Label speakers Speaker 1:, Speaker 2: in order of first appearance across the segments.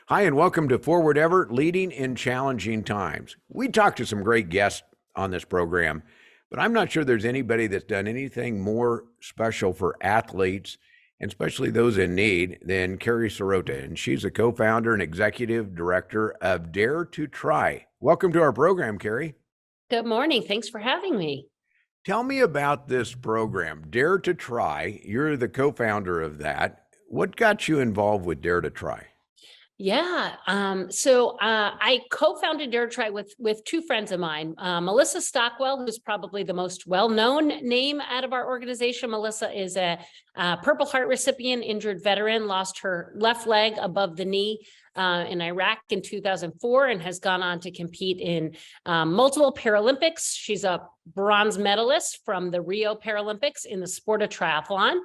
Speaker 1: Hi, and welcome to Forward Ever, Leading in Challenging Times. We talked to some great guests on this program, but I'm not sure there's anybody that's done anything more special for athletes, and especially those in need, than Keri Serota. And she's a co-founder and executive director of Dare2tri. Welcome to our program, Keri.
Speaker 2: Good morning. Thanks for having me.
Speaker 1: Tell me about this program, Dare2tri. You're the co-founder of that. What got you involved with Dare2tri?
Speaker 2: Yeah. I co-founded Dare2tri with two friends of mine, Melissa Stockwell, who's probably the most well-known name out of our organization. Melissa is a Purple Heart recipient, injured veteran, lost her left leg above the knee in Iraq in 2004, and has gone on to compete in multiple Paralympics. She's a bronze medalist from the Rio Paralympics in the sport of triathlon.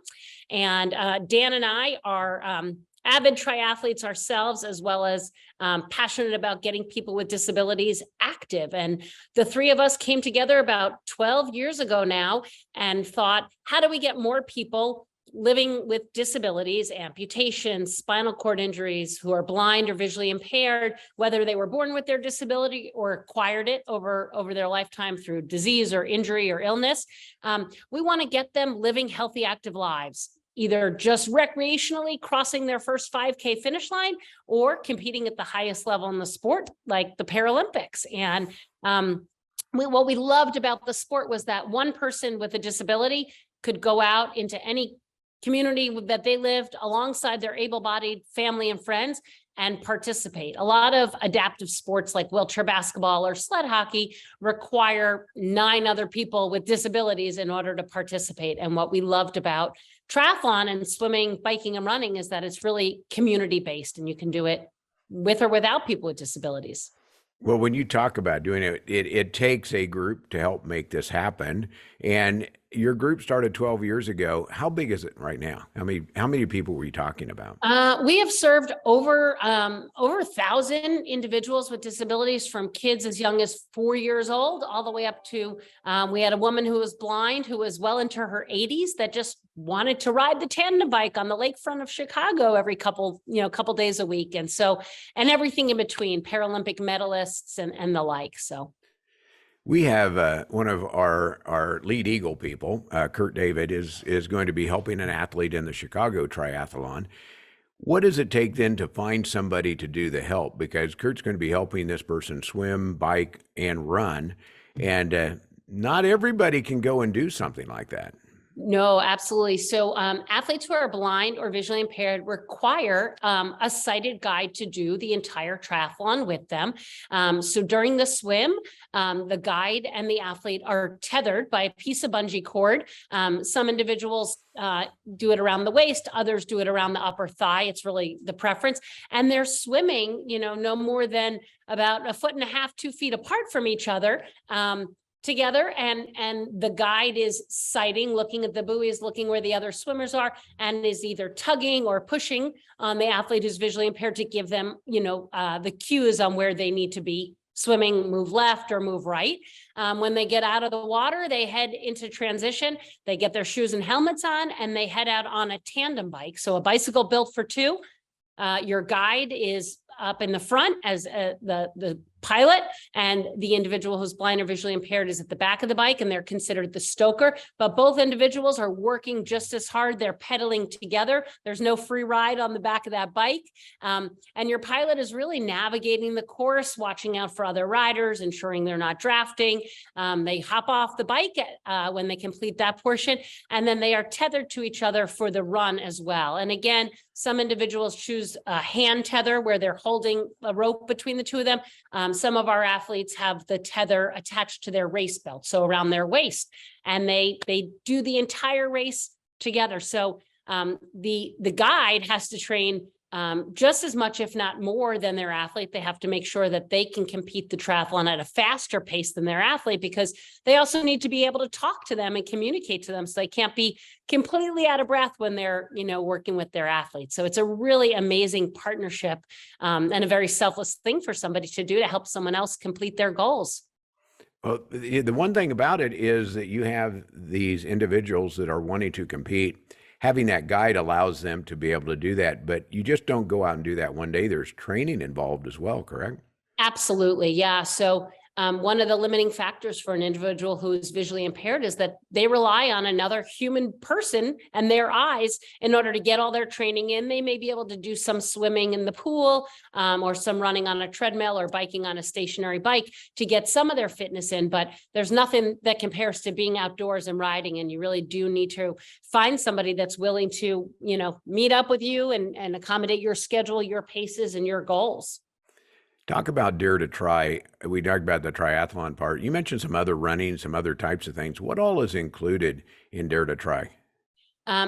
Speaker 2: And Dan and I are avid triathletes ourselves, as well as passionate about getting people with disabilities active. And the three of us came together about 12 years ago now and thought, how do we get more people living with disabilities, amputations, spinal cord injuries, who are blind or visually impaired, whether they were born with their disability or acquired it over their lifetime through disease or injury or illness. We want to get them living healthy, active lives, either just recreationally crossing their first 5K finish line or competing at the highest level in the sport, like the Paralympics. And what we loved about the sport was that one person with a disability could go out into any community that they lived alongside their able-bodied family and friends and participate. A lot of adaptive sports like wheelchair basketball or sled hockey require 9 other people with disabilities in order to participate. And what we loved about triathlon and swimming, biking, and running is that it's really community-based, and you can do it with or without people with disabilities.
Speaker 1: Well, when you talk about doing it, it takes a group to help make this happen. And your group started 12 years ago. How big is it right now? How many people were you talking about?
Speaker 2: We have served over 1,000 individuals with disabilities, from kids as young as 4 years old all the way up to, we had a woman who was blind, who was well into her 80s, that just wanted to ride the tandem bike on the lakefront of Chicago every couple days a week. And everything in between, Paralympic medalists and the like. So
Speaker 1: We have one of our lead Eagle people, Kurt David, is going to be helping an athlete in the Chicago Triathlon. What does it take then to find somebody to do the help? Because Kurt's going to be helping this person swim, bike, and run. And not everybody can go and do something like that.
Speaker 2: No, absolutely. So athletes who are blind or visually impaired require a sighted guide to do the entire triathlon with them. So during the swim, the guide and the athlete are tethered by a piece of bungee cord. Some individuals do it around the waist, others do it around the upper thigh. It's really the preference. And they're swimming, no more than about 1.5 feet, 2 feet apart from each other. Together, and the guide is sighting, looking at the buoys, looking where the other swimmers are, and is either tugging or pushing on the athlete who's visually impaired to give them, the cues on where they need to be swimming, move left or move right. When they get out of the water, they head into transition. They get their shoes and helmets on, and they head out on a tandem bike. So a bicycle built for two. Your guide is up in the front as the pilot, and the individual who's blind or visually impaired is at the back of the bike, and they're considered the stoker. But both individuals are working just as hard. They're pedaling together. There's no free ride on the back of that bike. And your pilot is really navigating the course, watching out for other riders, ensuring they're not drafting. They hop off the bike when they complete that portion, and then they are tethered to each other for the run as well. And again, some individuals choose a hand tether where they're holding a rope between the two of them. Some of our athletes have the tether attached to their race belt, so around their waist, and they do the entire race together. So the guide has to train just as much, if not more, than their athlete. They have to make sure that they can compete the triathlon at a faster pace than their athlete, because they also need to be able to talk to them and communicate to them. So they can't be completely out of breath when they're, working with their athletes. So it's a really amazing partnership and a very selfless thing for somebody to do to help someone else complete their goals.
Speaker 1: Well, the one thing about it is that you have these individuals that are wanting to compete, having that guide allows them to be able to do that. But you just don't go out and do that one day. There's training involved as well, correct?
Speaker 2: Absolutely. Yeah. So one of the limiting factors for an individual who's visually impaired is that they rely on another human person and their eyes in order to get all their training in. They may be able to do some swimming in the pool or some running on a treadmill or biking on a stationary bike to get some of their fitness in, but there's nothing that compares to being outdoors and riding. And you really do need to find somebody that's willing to, meet up with you and accommodate your schedule, your paces, and your goals.
Speaker 1: Talk about Dare2tri. We talked about the triathlon part. You mentioned some other running, some other types of things. What all is included in Dare2tri?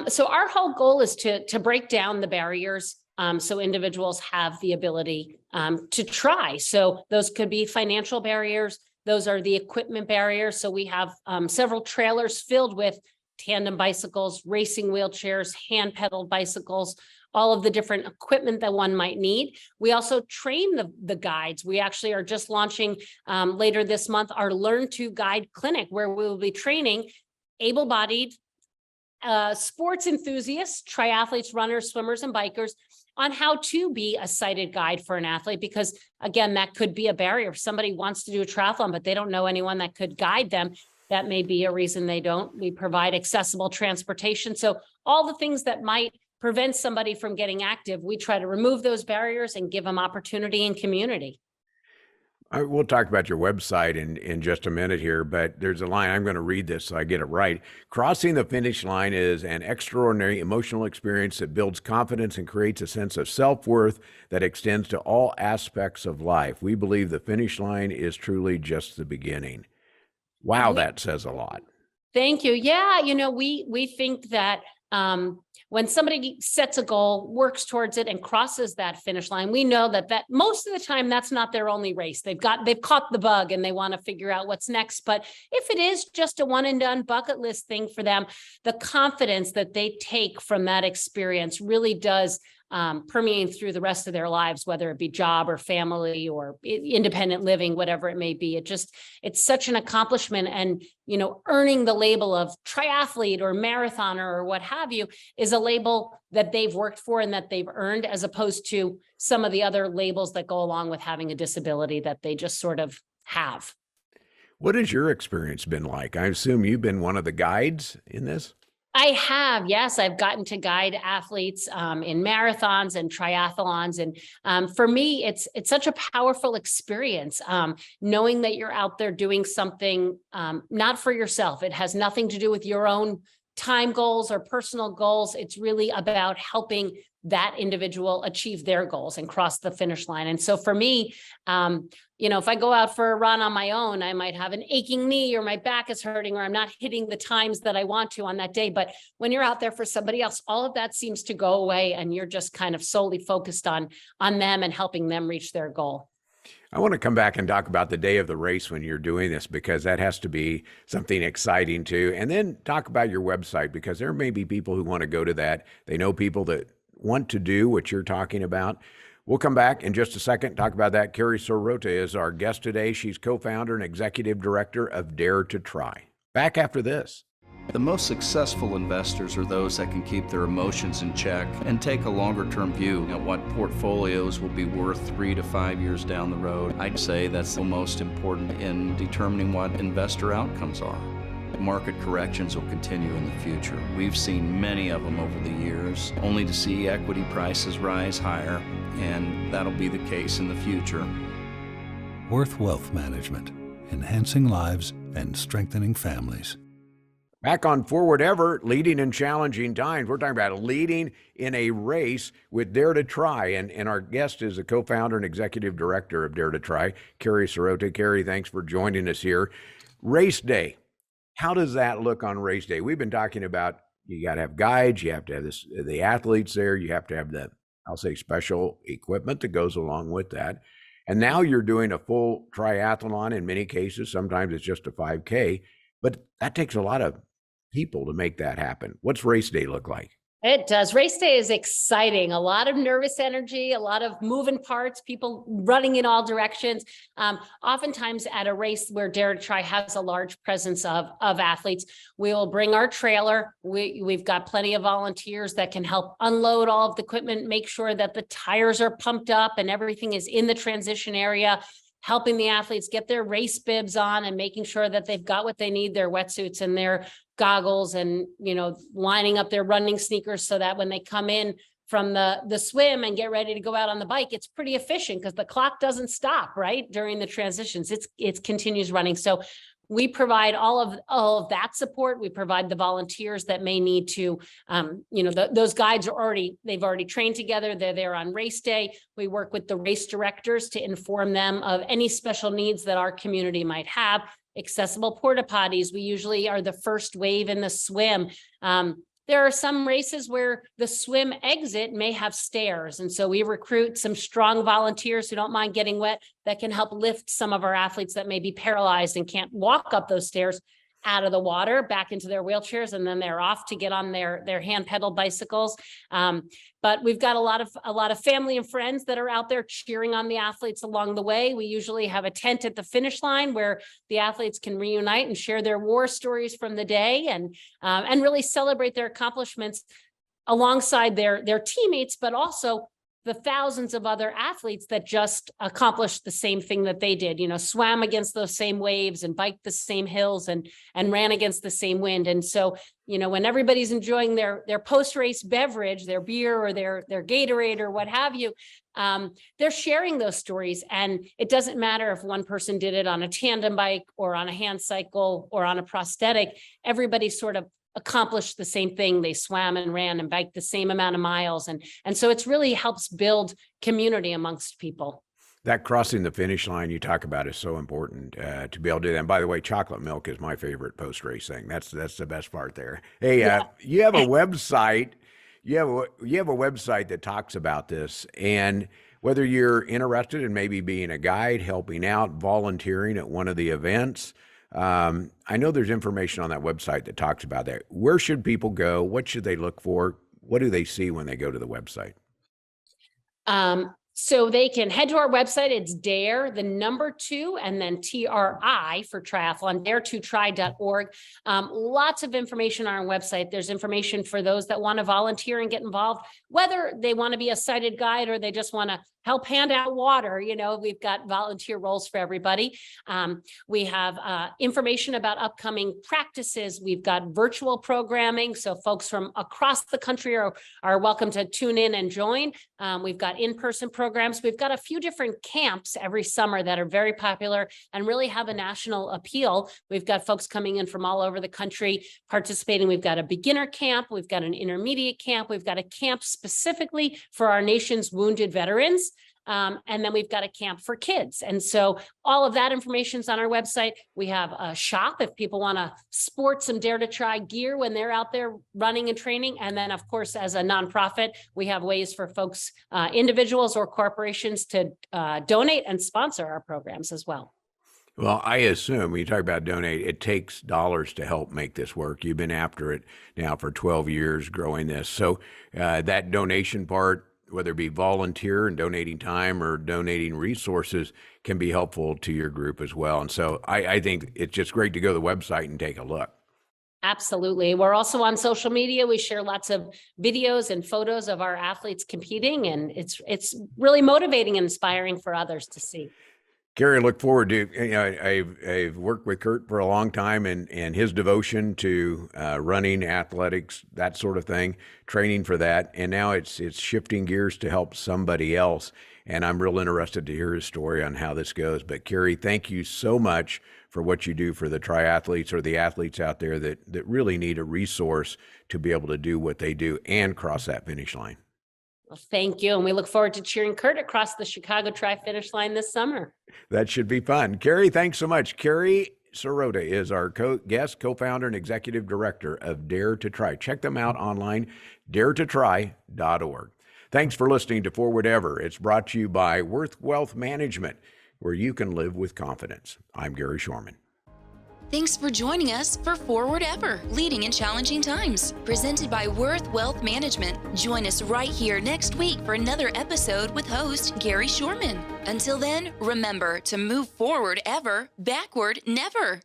Speaker 2: So our whole goal is to break down the barriers so individuals have the ability to try. So those could be financial barriers. Those are the equipment barriers. So we have several trailers filled with tandem bicycles, racing wheelchairs, hand pedaled bicycles, all of the different equipment that one might need. We also train the guides. We actually are just launching later this month our Learn to Guide clinic, where we will be training able-bodied sports enthusiasts, triathletes, runners, swimmers, and bikers on how to be a sighted guide for an athlete, because again, that could be a barrier. If somebody wants to do a triathlon, but they don't know anyone that could guide them, that may be a reason they don't. We provide accessible transportation. So all the things that might prevent somebody from getting active, we try to remove those barriers and give them opportunity and community.
Speaker 1: We'll talk about your website in just a minute here, but there's a line. I'm going to read this so I get it right. Crossing the finish line is an extraordinary emotional experience that builds confidence and creates a sense of self-worth that extends to all aspects of life. We believe the finish line is truly just the beginning. Wow, that says a lot.
Speaker 2: Thank you. Yeah, we think that when somebody sets a goal, works towards it, and crosses that finish line, we know that most of the time that's not their only race. They've caught the bug and they want to figure out what's next. But if it is just a one and done bucket list thing for them, the confidence that they take from that experience really does permeate through the rest of their lives, whether it be job or family or independent living, whatever it may be. It's such an accomplishment, and earning the label of triathlete or marathoner or what have you is a label that they've worked for and that they've earned, as opposed to some of the other labels that go along with having a disability that they just sort of have.
Speaker 1: What has your experience been like? I assume you've been one of the guides in this?
Speaker 2: I have, yes. I've gotten to guide athletes in marathons and triathlons. And for me, it's such a powerful experience, knowing that you're out there doing something not for yourself. It has nothing to do with your own time goals or personal goals. It's really about helping that individual achieve their goals and cross the finish line. And so for me, if I go out for a run on my own, I might have an aching knee, or my back is hurting, or I'm not hitting the times that I want to on that day. But when you're out there for somebody else, all of that seems to go away, and you're just kind of solely focused on them and helping them reach their goal.
Speaker 1: I want to come back and talk about the day of the race when you're doing this, because that has to be something exciting too. And then talk about your website, because there may be people who want to go to that. They know people that want to do what you're talking about. We'll come back in just a second, talk about that. Keri Serota is our guest today. She's co-founder and executive director of Dare2tri. Back after this.
Speaker 3: The most successful investors are those that can keep their emotions in check and take a longer-term view at what portfolios will be worth 3 to 5 years down the road. I'd say that's the most important in determining what investor outcomes are. Market corrections will continue in the future. We've seen many of them over the years, only to see equity prices rise higher, and that'll be the case in the future.
Speaker 4: Worth Wealth Management, enhancing lives and strengthening families.
Speaker 1: Back on Forward Ever, leading in challenging times. We're talking about leading in a race with Dare2tri. And our guest is the co-founder and executive director of Dare2tri, Keri Serota. Keri, thanks for joining us here. Race day. How does that look on race day? We've been talking about you got to have guides, you have to have the athletes there, you have to have I'll say special equipment that goes along with that. And now you're doing a full triathlon in many cases. Sometimes it's just a 5K, but that takes a lot of people to make that happen. What's race day look like?
Speaker 2: It does. Race day is exciting. A lot of nervous energy, a lot of moving parts, people running in all directions. Oftentimes at a race where Dare2tri has a large presence of athletes, we will bring our trailer. We've got plenty of volunteers that can help unload all of the equipment, make sure that the tires are pumped up and everything is in the transition area, helping the athletes get their race bibs on and making sure that they've got what they need, their wetsuits and their goggles, and, you know, lining up their running sneakers so that when they come in from the swim and get ready to go out on the bike, it's pretty efficient because the clock doesn't stop, right? During the transitions, it continues running. So we provide all of that support. We provide the volunteers that may need to, those guides they've already trained together. They're there on race day. We work with the race directors to inform them of any special needs that our community might have. Accessible porta potties. We usually are the first wave in the swim. There are some races where the swim exit may have stairs. And so we recruit some strong volunteers who don't mind getting wet that can help lift some of our athletes that may be paralyzed and can't walk up those stairs out of the water back into their wheelchairs, and then they're off to get on their hand pedal bicycles. But we've got a lot of family and friends that are out there cheering on the athletes along the way. We usually have a tent at the finish line where the athletes can reunite and share their war stories from the day and really celebrate their accomplishments alongside their teammates, but also the thousands of other athletes that just accomplished the same thing that they did, swam against those same waves and biked the same hills and ran against the same wind. And so, when everybody's enjoying their post-race beverage, their beer or their Gatorade or what have you, they're sharing those stories. And it doesn't matter if one person did it on a tandem bike or on a hand cycle or on a prosthetic. Everybody sort of accomplished the same thing. They swam and ran and biked the same amount of miles. And so it's really helps build community amongst people.
Speaker 1: That crossing the finish line you talk about is so important to be able to do that. And by the way, chocolate milk is my favorite post-race thing. That's the best part there. Hey,
Speaker 2: Yeah.
Speaker 1: You have a website. You have a website that talks about this, and whether you're interested in maybe being a guide, helping out, volunteering at one of the events, I know there's information on that website that talks about that. Where should people go? What should they look for? What do they see when they go to the website?
Speaker 2: So they can head to our website. It's Dare, the number 2, and then TRI for triathlon, Dare2tri.org. Lots of information on our website. There's information for those that want to volunteer and get involved, whether they want to be a sighted guide or they just want to help hand out water. We've got volunteer roles for everybody. We have information about upcoming practices. We've got virtual programming, so folks from across the country are welcome to tune in and join. We've got in-person programs. We've got a few different camps every summer that are very popular and really have a national appeal. We've got folks coming in from all over the country participating. We've got a beginner camp. We've got an intermediate camp. We've got a camp specifically for our nation's wounded veterans. And then we've got a camp for kids. And so all of that information is on our website. We have a shop if people want to sport some Dare2tri gear when they're out there running and training. And then, of course, as a nonprofit, we have ways for folks, individuals or corporations to donate and sponsor our programs as well.
Speaker 1: Well, I assume when you talk about donate, it takes dollars to help make this work. You've been after it now for 12 years growing this. So that donation part, whether it be volunteer and donating time or donating resources, can be helpful to your group as well. And so I think it's just great to go to the website and take a look.
Speaker 2: Absolutely. We're also on social media. We share lots of videos and photos of our athletes competing, and it's really motivating and inspiring for others to see.
Speaker 1: Keri, look forward to, I've worked with Kurt for a long time, and his devotion to running, athletics, that sort of thing, training for that. And now it's shifting gears to help somebody else. And I'm real interested to hear his story on how this goes. But Keri, thank you so much for what you do for the triathletes or the athletes out there that really need a resource to be able to do what they do and cross that finish line.
Speaker 2: Well, thank you. And we look forward to cheering Kurt across the Chicago Tri finish line this summer.
Speaker 1: That should be fun. Keri, thanks so much. Keri Serota is our guest, co-founder, and executive director of Dare2tri. Check them out online, Dare2tri.org. Thanks for listening to Forward Ever. It's brought to you by Worth Wealth Management, where you can live with confidence. I'm Gary Shorman.
Speaker 5: Thanks for joining us for Forward Ever, Leading in Challenging Times, presented by Worth Wealth Management. Join us right here next week for another episode with host Gary Shorman. Until then, remember to move forward ever, backward never.